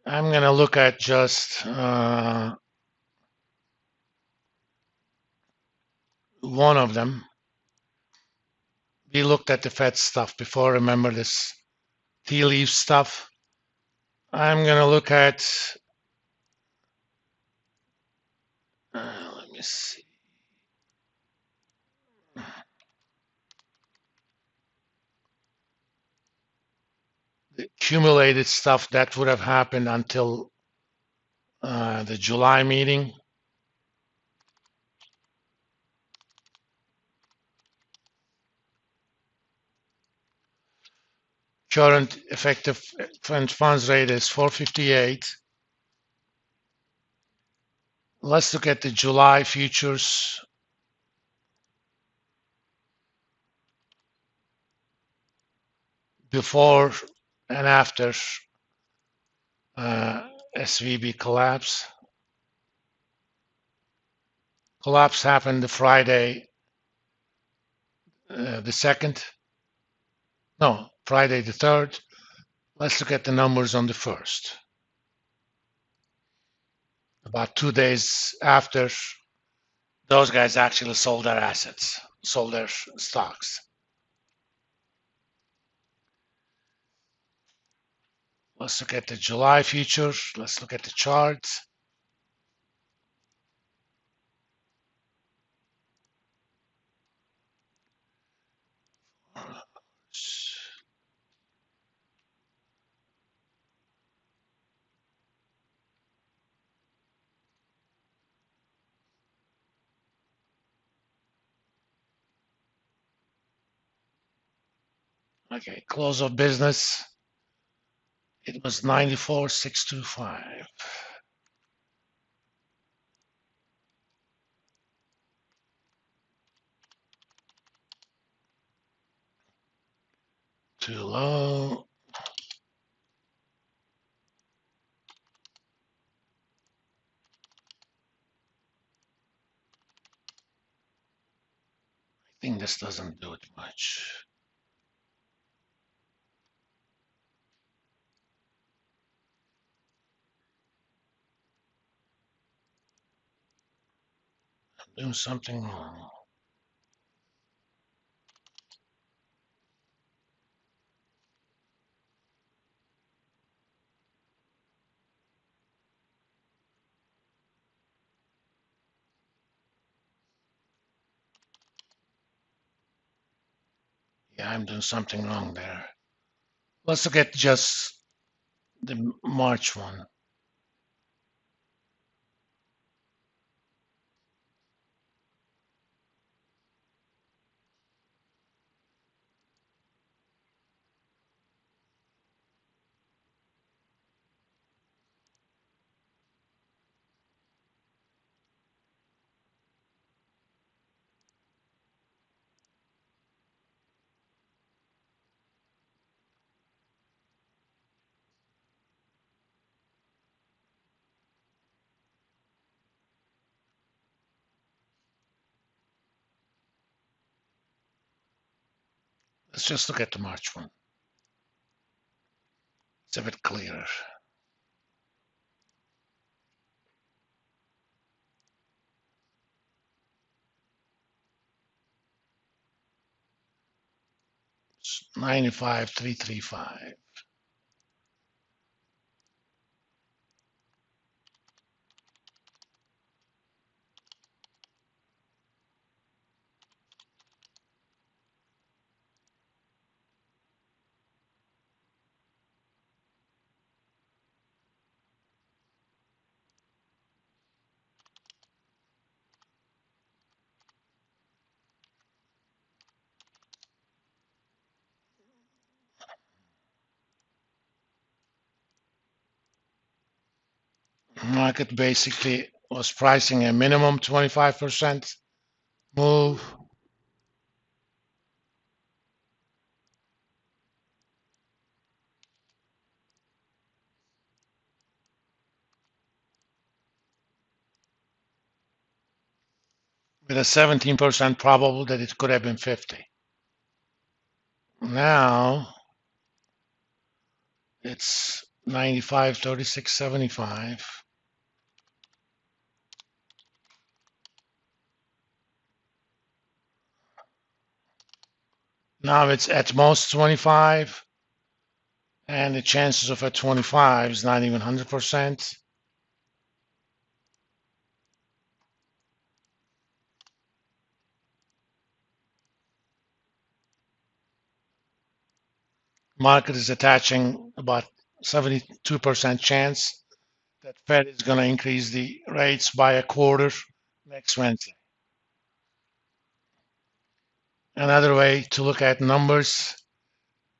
I'm going to look at just one of them. We looked at the Fed stuff before. Remember this tea leaf stuff? I'm going to look at, let me see. The accumulated stuff that would have happened until the July meeting. Current effective funds rate is 458. Let's look at the July futures. Before and after SVB collapse. Collapse happened the Friday, the 2nd. No, Friday the 3rd. Let's look at the numbers on the 1st. About 2 days after, those guys actually sold their assets, sold their stocks. Let's look at the July futures. Let's look at the charts. Okay, close of business. It was 94,625. Too low. I think this doesn't do it much. I'm doing something wrong. Yeah, I'm doing something wrong there. Let's look at just the March one. Let's just look at the March one. It's a bit clearer. It's 95,335. Market basically was pricing a minimum 25% move. With a 17% probable that it could have been 50. Now it's 95, 36, 75. Now it's at most 25, and the chances of at 25 is not even 100%. Market is attaching about 72% chance that Fed is going to increase the rates by a quarter next Wednesday. Another way to look at numbers,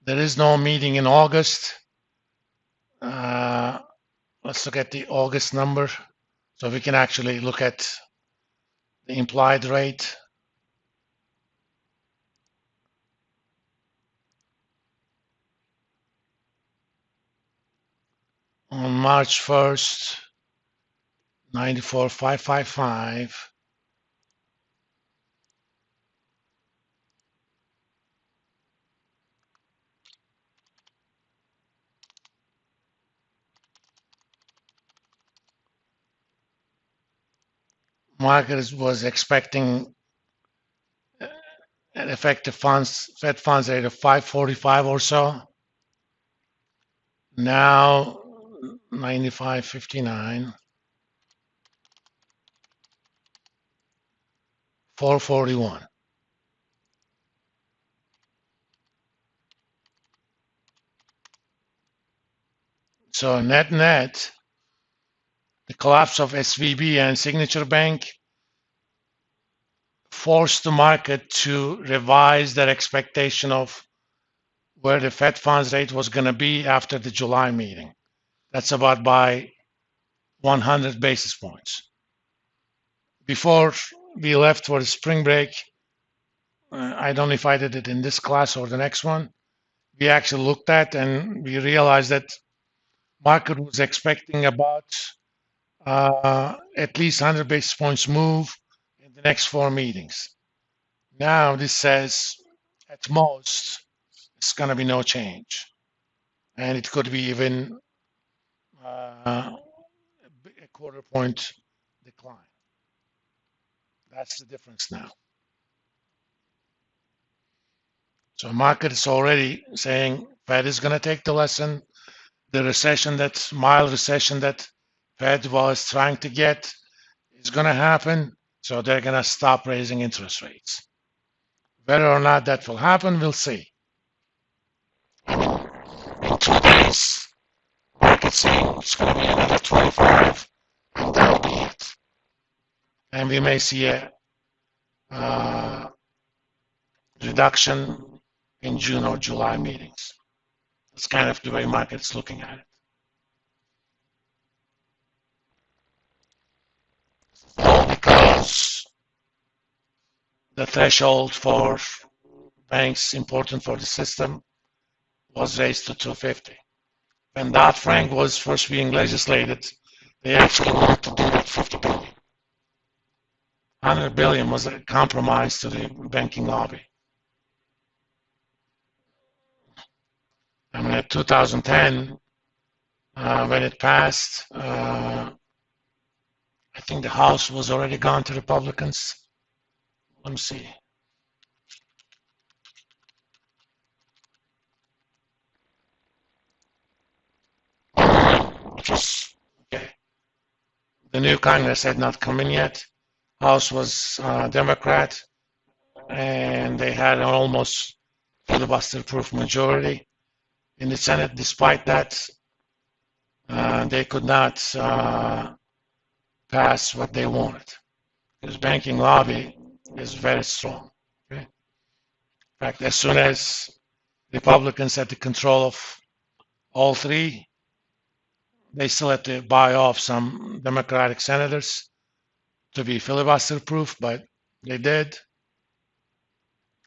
there is no meeting in August. Let's look at the August number so we can actually look at the implied rate. On March 1st, 94,555. Market was expecting an effective Fed funds rate of 545 or so. Now 95.59, 441. So net, the collapse of SVB and Signature Bank forced the market to revise their expectation of where the Fed funds rate was going to be after the July meeting. That's about by 100 basis points. Before we left for the spring break, I don't know if I did it in this class or the next one, we actually looked at and we realized that market was expecting about at least 100 basis points move in the next 4 meetings. Now this says at most it's going to be no change, and it could be even a quarter point decline. That's the difference now. So market is already saying Fed is going to take the lesson. The recession, that mild recession that Fed was trying to get, is going to happen. So they're going to stop raising interest rates. Whether or not that will happen, we'll see. I mean, in 2 days, market saying it's going to be another 25, and that'll be it. And we may see a reduction in June or July meetings. That's kind of the way market's looking at it. All because the threshold for banks important for the system was raised to 250. When Dodd-Frank was first being legislated, they actually wanted to do that 50 billion. 100 billion was a compromise to the banking lobby. I mean, in 2010, when it passed, I think the House was already gone to Republicans. Let me see. Just, okay. The new Congress had not come in yet. House was Democrat, and they had an almost filibuster-proof majority. In the Senate, despite that, they could not pass what they wanted. Because banking lobby is very strong. Okay? In fact, as soon as Republicans had the control of all 3, they still had to buy off some Democratic senators to be filibuster proof, but they did.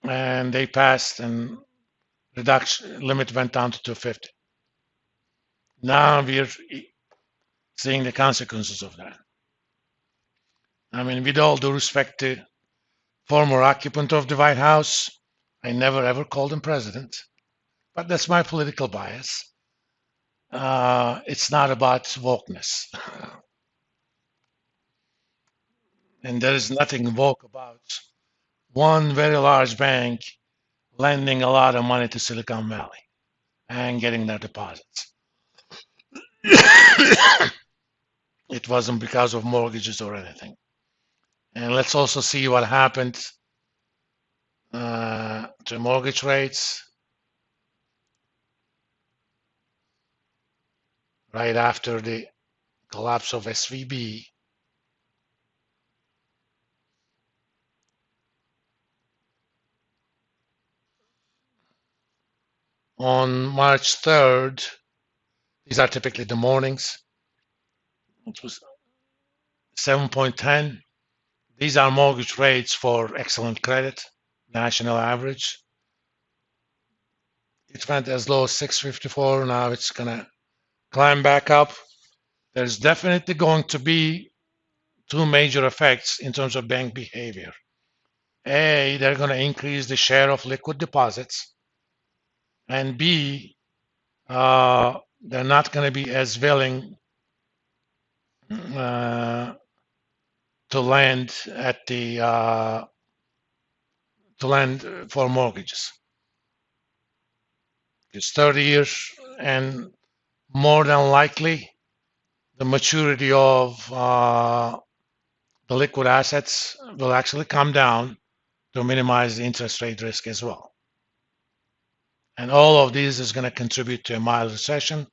And they passed, and reduction limit went down to 250. Now we're seeing the consequences of that. I mean, with all due respect to former occupant of the White House, I never ever called him president, but that's my political bias. It's not about wokeness. And there is nothing woke about one very large bank lending a lot of money to Silicon Valley and getting their deposits. It wasn't because of mortgages or anything. And let's also see what happened to mortgage rates right after the collapse of SVB. On March 3rd, these are typically the mornings, it was 7.10. These are mortgage rates for excellent credit, national average. It went as low as 654. Now it's going to climb back up. There's definitely going to be two major effects in terms of bank behavior. A, they're going to increase the share of liquid deposits. And B, they're not going to be as willing to lend at the to lend for mortgages. It's 30 years, and more than likely, the maturity of the liquid assets will actually come down to minimize the interest rate risk as well. And all of these is going to contribute to a mild recession,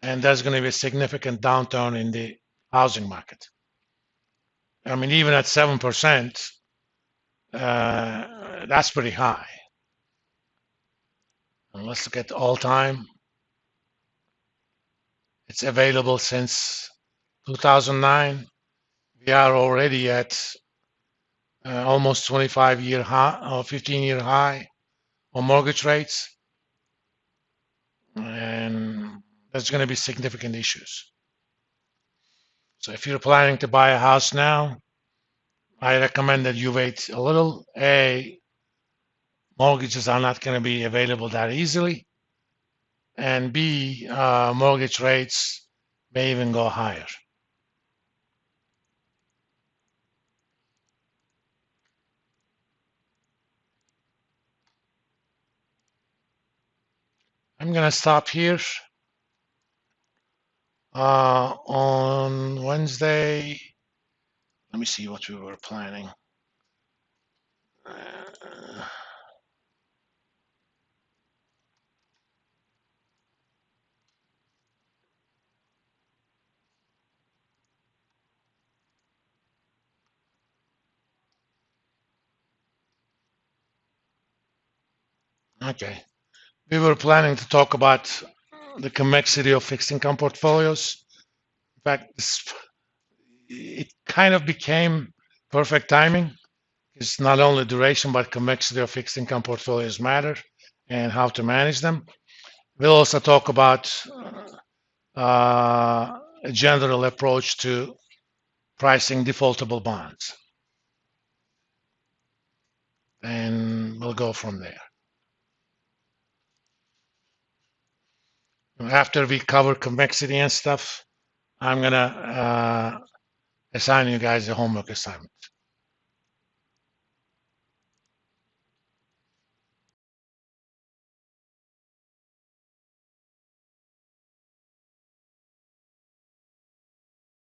and there's going to be a significant downturn in the housing market. I mean, even at 7%, that's pretty high. And let's look at all time. It's available since 2009. We are already at almost 25-year high or 15-year high on mortgage rates. And there's going to be significant issues. So if you're planning to buy a house now, I recommend that you wait a little. A, mortgages are not going to be available that easily. And B, mortgage rates may even go higher. I'm going to stop here. On Wednesday, let me see what we were planning. Okay. We were planning to talk about the convexity of fixed income portfolios. In fact, it kind of became perfect timing. It's not only duration, but convexity of fixed income portfolios matter and how to manage them. We'll also talk about a general approach to pricing defaultable bonds. And we'll go from there. After we cover convexity and stuff, I'm going to assign you guys a homework assignment.